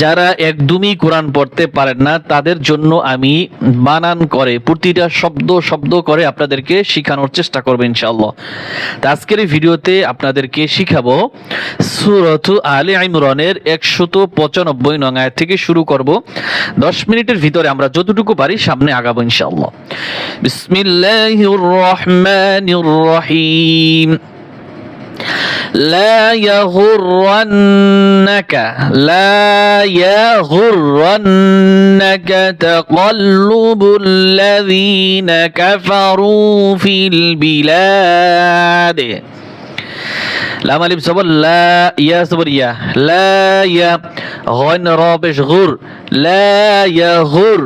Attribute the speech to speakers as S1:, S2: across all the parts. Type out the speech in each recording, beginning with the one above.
S1: যারা একদমই কোরআন পড়তে পারেন না তাদের জন্য আমি বানান করে প্রতিটা শব্দ শব্দ করে আপনাদেরকে শেখানোর চেষ্টা করব ইনশাআল্লাহ। তো আজকের এই ভিডিওতে আপনাদেরকে শিখাবো সূরাতু আলে ইমরানের 195 নং আয়াত থেকে শুরু করব। 10 মিনিটের ভিতরে আমরা যতটুকু পারি সামনে আগাবো ইনশাআল্লাহ। বিসমিল্লাহির রহমানির রহিম। لا يغرنك تقلب الذين كفروا في البلاد لام الف صبر لا يا صبر يا لا يا غن را بش غر لا يغر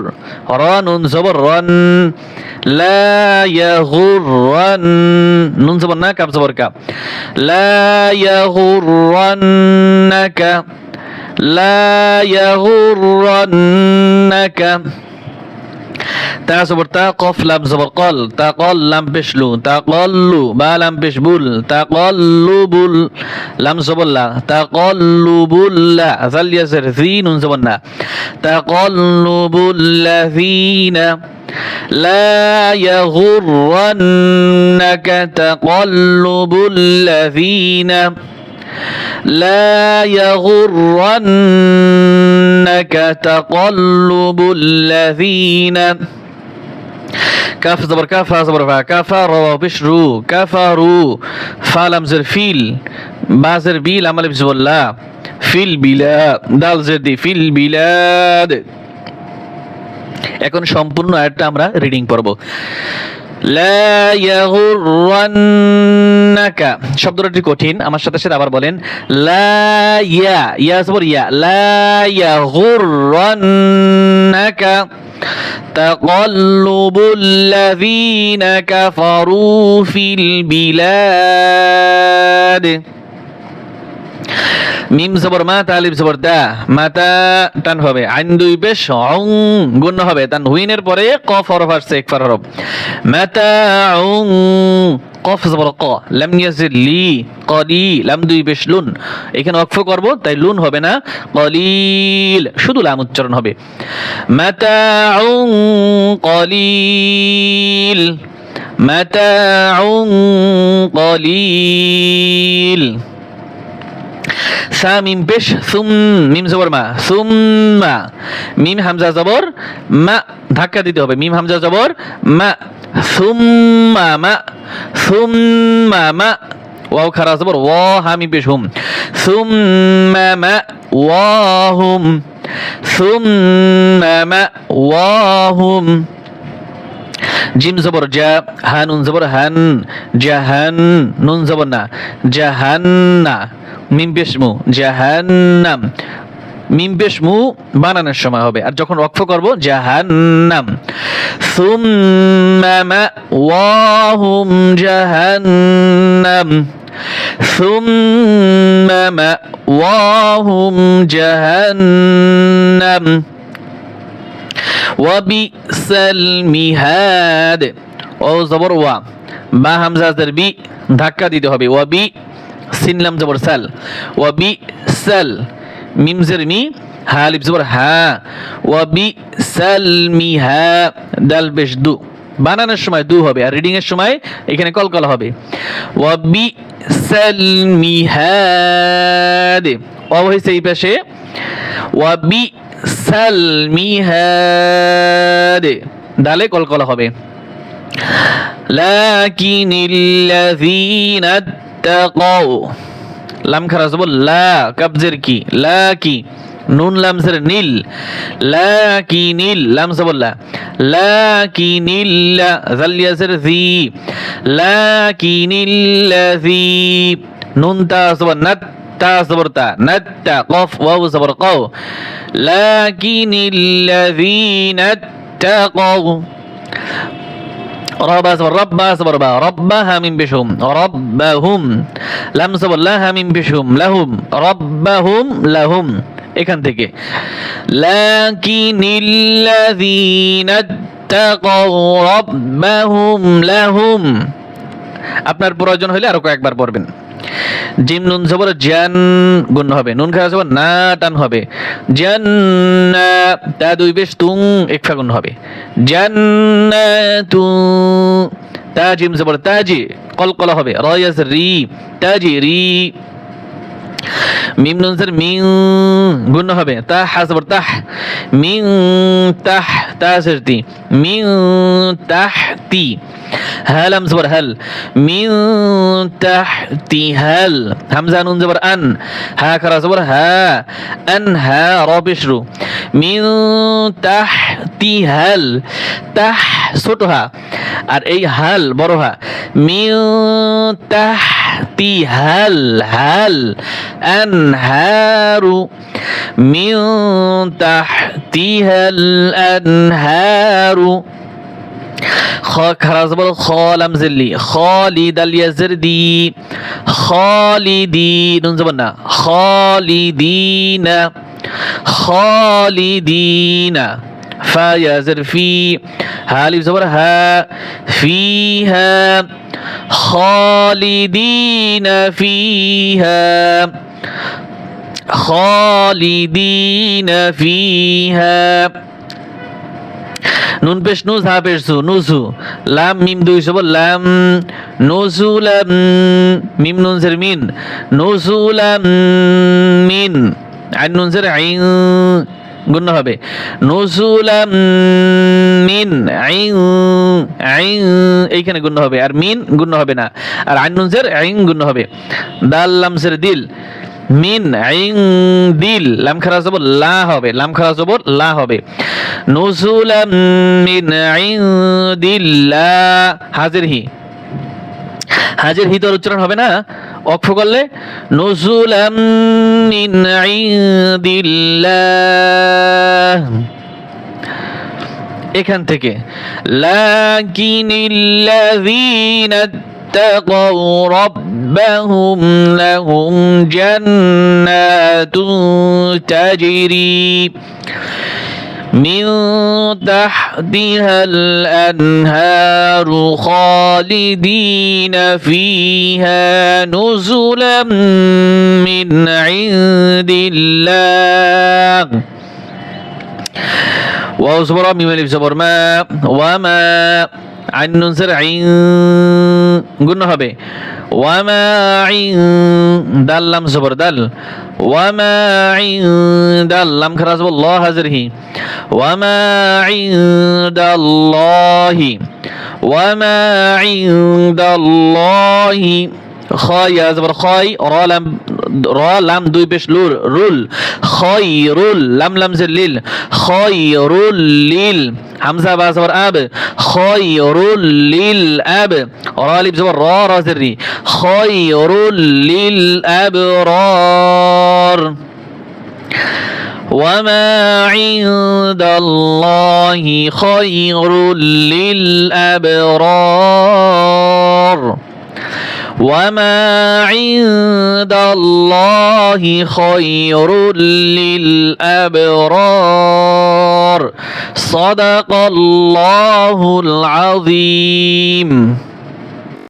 S1: را نون صبر رن لا يغرن نون صبر نا كاف صبر كاف لا يغرنك تا صبر تا قف لام صبر قل تقل لام بشلو تقلو با لام بشبول تقلب لام صبر لا تقلب لا ذل يسر ذي نون صبر نا تقلب الذين لا يغرنك تقلب الذين لا يغرنك تقلب الذين كاف زبر كاف زبر فا كفر وبشرو كفروا فالم زر فيل بازر بيل عمل بسم الله في البلاد دال زر دي في البلاد এখন সম্পূর্ণ আয়াতটা আমরা রিডিং পড়ব। লা ইয়াগুররান্নাকা শব্দটি কঠিন, আমার সাথে সাথে আবার বলেন লা ইয়া ইয়া সবর ইয়া লা ইয়াগুররান্নাকা তাকাল্লুবুল লাযীনা কাফারু ফিল বিলাদ। মিম জবর মা তালিব জবর দা মাতা টান হবে, আইন দুই পেশ অং গুণ হবে, তানউইনের পরে কফ হরফ আসছে ইকফার হরফ মাতাউং কফ জবর ক লাম ইয়াজিল লি কলি লাম দুই পেশ লুন, এখানে ওয়াকফ করব তাই লুন হবে না কলিল শুধু লাম উচ্চারণ হবে। মাতাউং কলিল মাতাউং কলিল। সা মিম পেশ সুম মিম জবর মা সুম্মা মিম হামজা জবর মা ধাক্কা দিতে হবে, মিম হামজা জবর মা সুম্মা মা সুম্মা মা ওয়াও খারা জবর ওয়া হা মিম পেশ হুম সুম্মা মা ওয়াহুম সুম্মা মা ওয়াহুম। জিম জবর জা হা নুন জবর হান জাহান নুন জবর না জাহান্না মিম পেশমু জাহান্নাম মিম পেশমু বানানোর সময় হবে, আর যখন ওয়াকফ করব জাহান্নাম। সুম্মা মাওয়াহুম জাহান্নাম সুম্মা মাওয়াহুম জাহান্নাম ওয়া বিসাল মিহাদ ও জবর ওয়া বা হামজা জের বি ধাক্কা দিতে হবে, ওয়া বি সিন লাম জবর সাল ওয়া বি সাল মিম জের মি হা লিফ জবর হা ওয়া বি সাল মিহা দাল পেশ দু বানানোর সময় দু হবে, আর রিডিং এর সময় এখানে কলকলা হবে। ওয়া বি সাল মিহাদ ও হইছে এই পাশে ওয়া বি সাল মিহাদ দালে কলকলা হবে। লাকিনিল্লাযীনা তাকাও লাম খারা জবর লা কবজের কি লা কি নুন লাম জের নীল লাকিনিল লাম জবর লা লাকিনিল্লা জাল ইয়াজের জি লাকিনিল্লাযী নুন তা জবর নাত তা জবর তা নাত্তা কফ ওয়াও জবর কাও লাকিনিল্লাযীনা তাকাও রবা জবর রব্বা জবর বা রব্বা হামিম বিশুম রব্বাহুম লাম জবর লা হামিম বিশুম লাহুম রব্বাহুম লাহুম। এখান থেকে লাকিনিল্লাযীনা তাকাও রব্বাহুম লাহুম, আপনার প্রয়োজন হলে আরো কয়েকবার পড়বেন। জিম নুন জবর জান গুণ হবে, নুন খারা জবর না টান হবে, জান্না তা দুই পেশ তুং একফা গুণ হবে, জান্নাতু তা জিম জবর তাজি কলকলা হবে, রয়াজ রি তাজি রি, মিম নুন জের মিন গুণ হবে, তা হা জবর তাহ মিন তাহ তা জেরতি মিন তাহতি, হা লাম জবর হাল মিন তাহতি হাল, হামজা নুন জবর আন হা খারা জবর হা আন হা র পেশ রু, মিন তাহতি হাল তাহ ছোট হা আর এই হাল বড় হা, মিন তাহতি হাল হাল আনহারু মিন তাহতিহাল আনহারু, খ খারা জবর খ লাম জিল্লি খালিদ আল ইয়াজরদি খালিদি নুন জবর না খালিদিনা খালিদিনা, ফা ইয়াজর ফি হা লিফ জবর হা ফিহা খালিদিনা ফিহা খালিদিনা ফিহা, নুন পেশ নুজ হা পেশ জু নুজু, লাম মিম দুই জবর লাম নুজুলাম মিম নুন জের মিন নুজুলাম মিন, আইন নুন জের আইন গুণ হবে, নুজুলাম মিন আইন আইন এইখানে গুণ হবে আর মিন গুণ হবে না, আর আইন নুন জের আইন গুণ হবে, দাল লাম জের দিল মিন আইন দিল, লাম খারা জবর লা হবে, লাম খারা জবর লা হবে, নুজুলাম মিন আইন দিল্লাহ, হাজির হি হাজির হি তো উচ্চারণ হবে না, অক্ষ করলে নুজুলাম মিন ইনদিল্লাহ, এখান থেকে লাকিনিল্লাযীনা اتقوا ربهم لهم جنات تجري من تحتها الأنهار خالدين فيها نزلا من عند الله, واو زبر ميم الف زبر ما وما আইন নুন জের আইন গুণ হবে, ওয়ামা আইন দাল লাম জবর দাল ওয়ামা আইন দাল লাম খারা জবর ল হাজির হি, ওয়ামা আইন দাল্লাহি ওয়ামা আইন দাল্লাহি, খায় জবর খায় র লাম দুই পেশ লুর রুল খায়রুল লাম লাম জের লিল খায়রুল লিল, হামজা বা জবর আব খায়রুল লিল আব, র লিফ জবর র র জের রি খায়রুল লিল আবরার, ওয়ামা ইনদাল্লাহি খায়রুল লিল আবরার, وما عند الله خير للأبرار صدق الله العظيم.